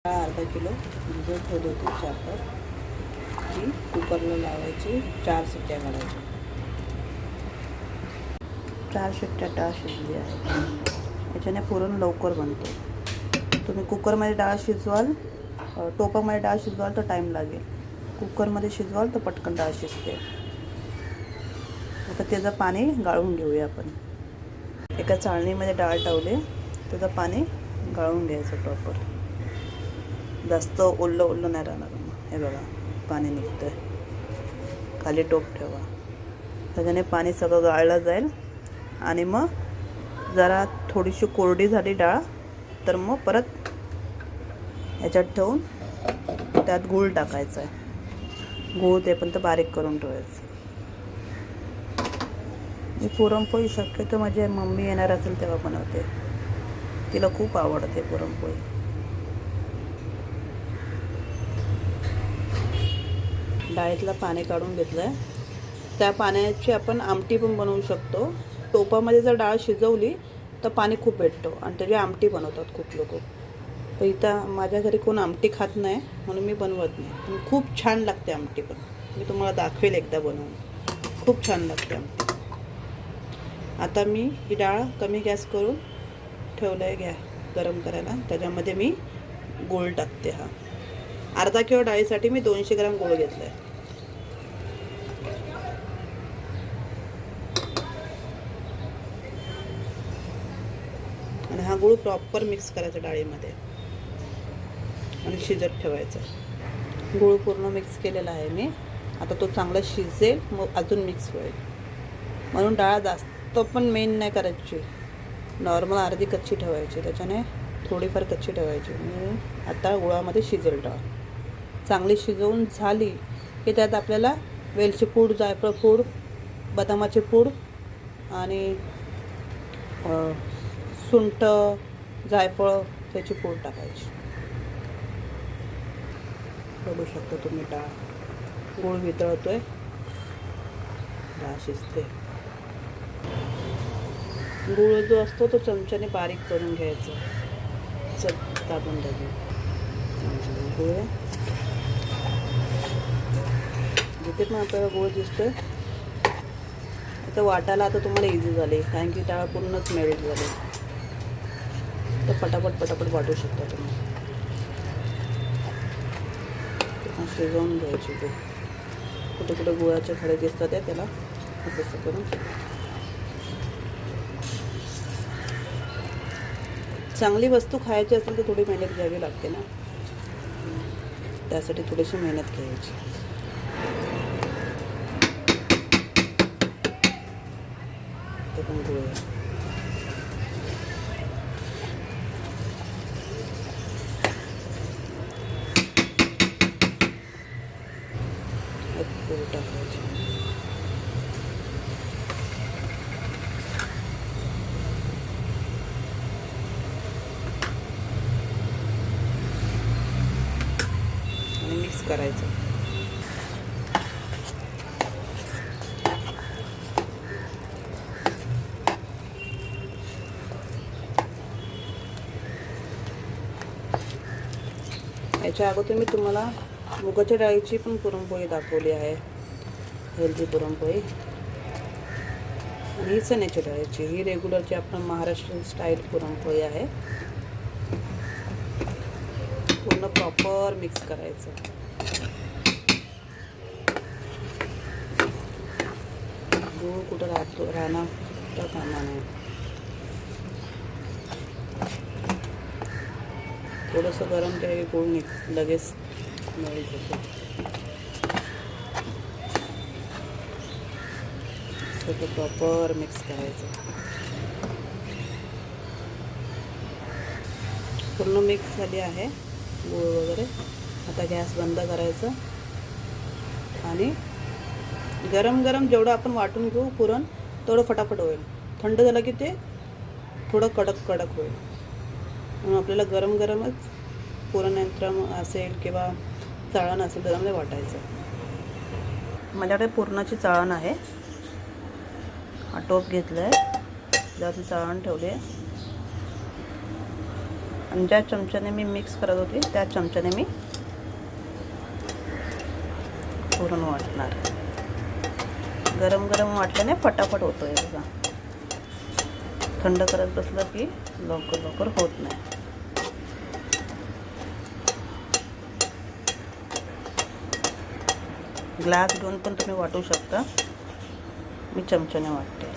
अर्धा किलो भिजत ठेवली होती 4 तास. ती कुकरला लावायची, 4 शिट्ट्या काढायच्या. 4 शिट्ट्या डाळ शिजली आहे. याच्याने पुरण लवकर बनतो. तुम्ही कुकरमध्ये डाळ शिजवाल, टोपामध्ये डाळ शिजवाल तर टाईम लागेल. कुकरमध्ये शिजवाल तर पटकन डाळ शिजते. आता त्याचं पाणी गाळून घेऊया आपण. एका चाळणीमध्ये डाळ टावले, त्याचं पाणी गाळून घ्यायचं प्रॉपर. जास्त ओलं नाही राहणार. हे बघा पाणी निघतंय. खाली टोप ठेवा, त्याच्याने पाणी सगळं गाळलं जाईल. आणि मग जरा थोडीशी कोरडी झाली डाळ तर मग परत ह्याच्यात ठेवून त्यात गूळ टाकायचा आहे. गूळ ते पण तर बारीक करून ठेवायचं. मी पुरणपोळी शक्यतो माझी मम्मी येणार असेल तेव्हा बनवते. तिला खूप आवडते पुरणपोळी. डाळीतलं पाणी काढून घेतलं आहे. त्या पाण्याची आपण आमटी पण बनवू शकतो. टोपामध्ये जर डाळ शिजवली तर पाणी खूप भेटतो आणि त्याची आमटी बनवतात खूप लोक. तर इथं माझ्या घरी कोण आमटी खात नाही म्हणून मी बनवत नाही. पण खूप छान लागते आमटी पण. मी तुम्हाला दाखवेल एकदा बनवून. खूप छान लागते आमटी. आता मी ही डाळ कमी गॅस करून ठेवलं आहे गरम करायला. त्याच्यामध्ये मी गूळ टाकते. हा अर्धा किलो डाळीसाठी मी 200 ग्राम गूळ घेतला आहे. आणि हा गूळ प्रॉपर मिक्स करायचा डाळीमध्ये आणि शिजत ठेवायचा. गूळ पूर्ण मिक्स केलेला आहे मी. आता तो चांगला शिजेल मग अजून मिक्स होईल. म्हणून डाळ जास्त पण मेन नाही करायची, नॉर्मल अर्धी कच्ची ठेवायची. त्याच्याने थोडीफार कच्ची ठेवायची. आता गुळामध्ये शिजेल डाळ. चांगली शिजवून झाली की त्यात आपल्याला वेलची पूड, जायफळ पूड, बदामाची पूड आणि सुंठ, जायफळ त्याची पूड टाकायची. बघू शकता तुम्ही डाळ गूळ वितळतोय, डाळ शिजते. गूळ जो असतो तो चमच्याने बारीक करून घ्यायचा. दाबून गूळ जिथे पण आपल्याला गूळ दिसतोय आता वाटायला आता तुम्हाला इझी झाली, कारण की डाळ पूर्णच मेल्ट झाली. तर पटापट वाटू शकता तुम्ही. शिजवून घ्यायची. कुठे गुळाचे खडे दिसतात आहे त्याला असं करून. चांगली वस्तू खायची असेल तर थोडी मेहनत घ्यावी लागते ना. त्यासाठी थोडीशी मेहनत घ्यायची. ते पण गुळ टाकायची. आणि मिक्स करायचं. याच्या अगोदर मी तुम्हाला मुगाच्या डाळीची पण पुरणपोळी दाखवली आहे, हेल्दी पुरणपोळी. आणि ही चण्याच्या डाळीची, ही रेग्युलरची आपण महाराष्ट्रीयन स्टाईल पुरणपोळी आहे. पूर्ण प्रॉपर मिक्स करायचं. गूळ कुठं राहणार तर कामा नाही. थोडंसं गरम केलं की गूळ लगेच मेल्ट होतो. सगळं प्रॉपर मिक्स करायचं. पूर्ण मिक्स झाली आहे गूळ वगैरे. आता गॅस बंद करायचं आणि गरम जेवढं आपण वाटून घेऊ पुरण तेवढं फटाफट होईल. थंड झालं की ते थोडं कडक होईल. म्हणून आपल्याला गरमच पुरणयंत्र असेल किंवा चाळण असेल त्याच्यामध्ये वाटायचं. माझ्याकडे पुरणाची चाळण आहे. हा टोप घेतला आहे, त्यात चाळण ठेवली आहे आणि ज्या चमच्याने मी मिक्स करत होते त्या चमच्याने मी पुरण वाटणार. गरम गरम वाटल्याने फटाफट होतो आहे बघा. थंड करत बसलं की लवकर लवकर होत नाही. ग्लास घेऊन पण तुम्ही वाटू शकता. मी चमच्याने वाटते.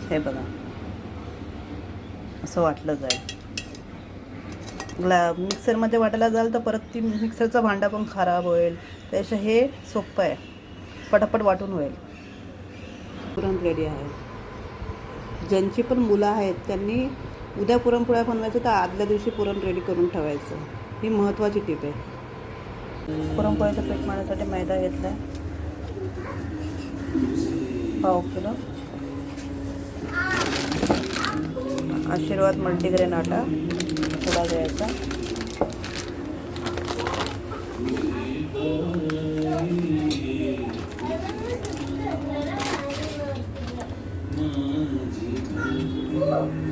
हे बघा असं वाटलं जाईल. मिक्सरमध्ये वाटायला जाल तर परत ती मिक्सरचा भांडा पण खराब होईल. त्यापेक्षा हे सोपं आहे, पटापट वाटून होईल. पुरण रेडी आहे. ज्यांची पण मुलं आहेत त्यांनी उद्या पुरणपोळ्या बनवायचं तर आदल्या दिवशी पुरण रेडी करून ठेवायचं. ही महत्त्वाची टीप आहे. पुरणपोळ्याचं पीठ मळण्यासाठी मैदा घेतला आहे 1/2 किलो. आशीर्वाद मल्टीग्रेन आटा थोडा घ्यायचा.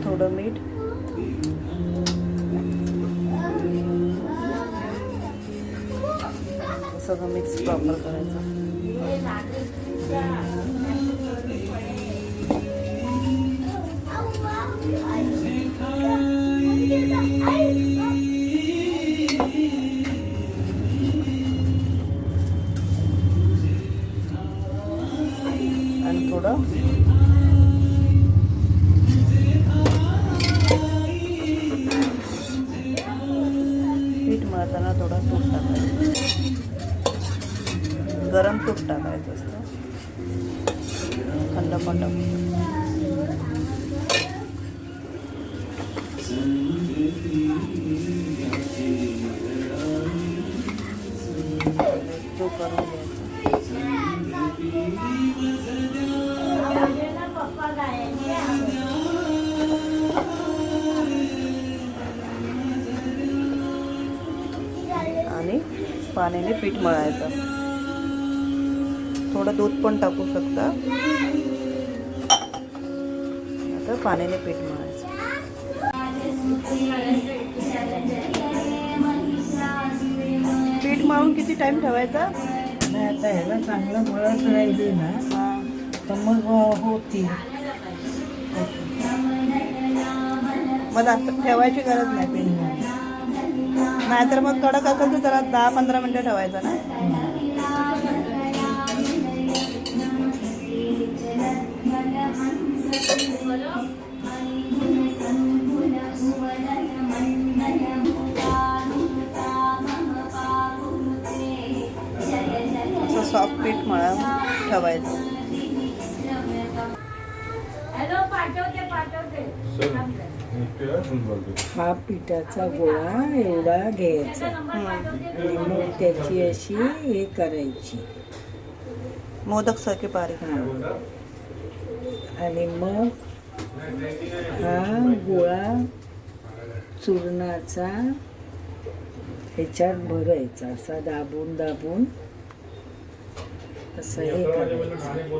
थोडं मीठ, सगळं मिक्स प्रॉपर करायचं. आणि थोडं पीठ मळताना थोडं तूप टाकायचं. गरम तूप टाकायचं असतं, थंड पण टाकायचं. तो करून घ्यायचा. आणि पाण्याने पीठ मळायचं. थोडं दूध पण टाकू शकता. आता पाण्याने पीठ मळायचं. पीठ मळून किती टाइम ठेवायचा? नाही आता ह्याला चांगलं मळत राहिली ना तर मग होती. मग जास्त ठेवायची गरज नाही पीठ. नाहीतर मग कडक असेल तर जरा 10-15 मिनटं ठेवायचं ना. असं सॉफ्ट पीठ मळून ठेवायचं. हा पिठाचा गोळा एवढा घ्यायचा आणि मग त्याची अशी हे करायची मोदक सारखी बारीक. आणि मग हा गोळा चूर्णाचा ह्याच्यात भरायचा. असा दाबून दाबून असं हे करायचं.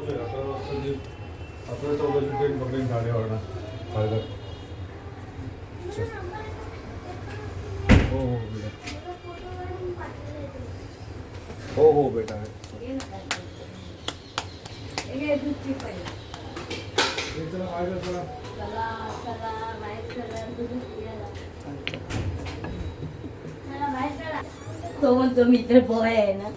हो हो बेटा. तो म्हणतो मित्र बॉय आहे ना.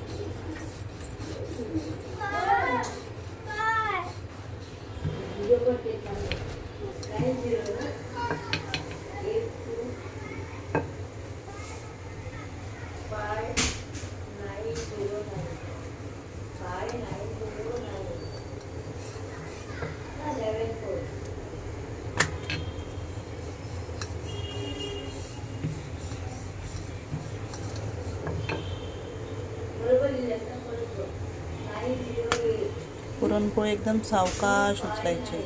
पुरणपोळी एकदम सावकाश उचलायची.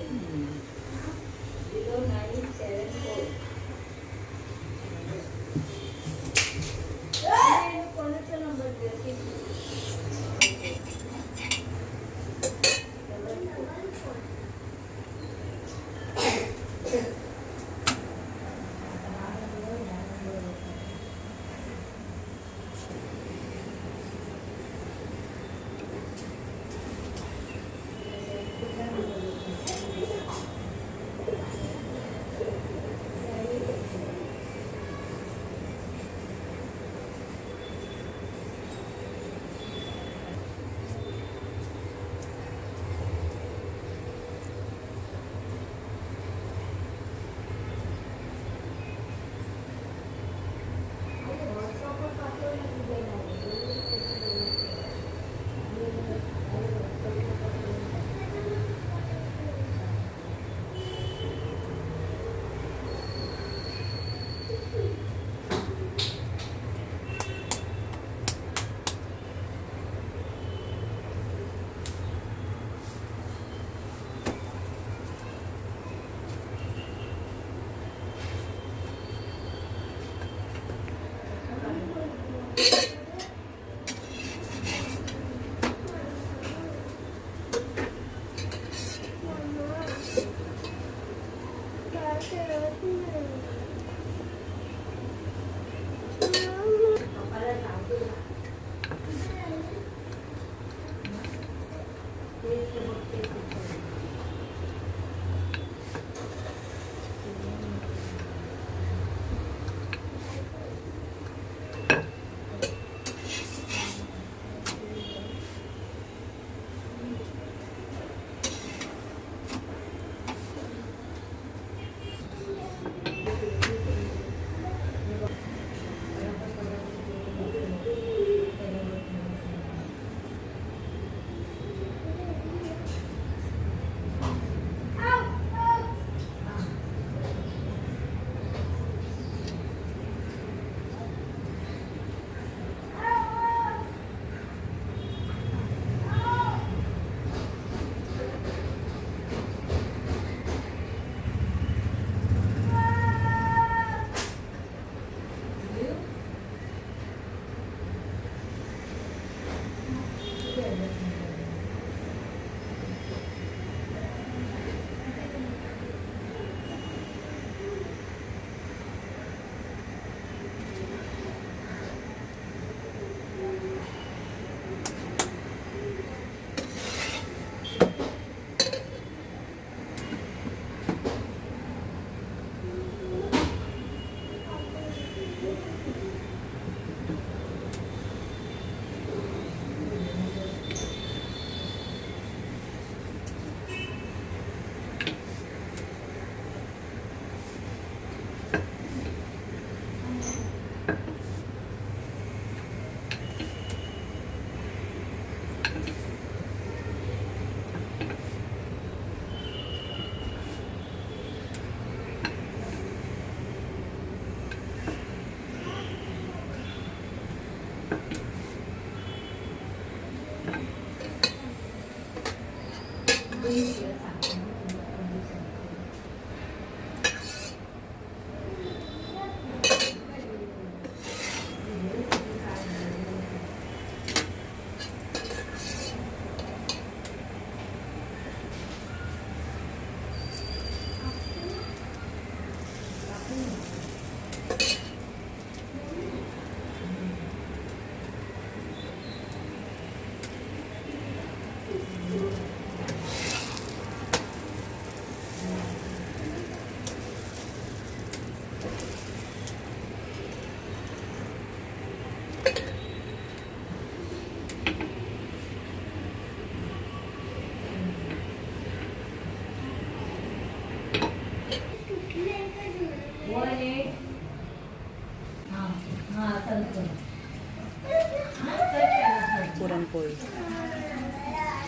पुरणपोळी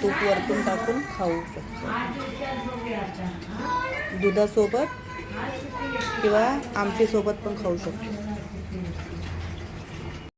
तूप वरतून टाकून खाऊ शकतो दुधासोबत किंवा आमटीसोबत पण खाऊ शकतो.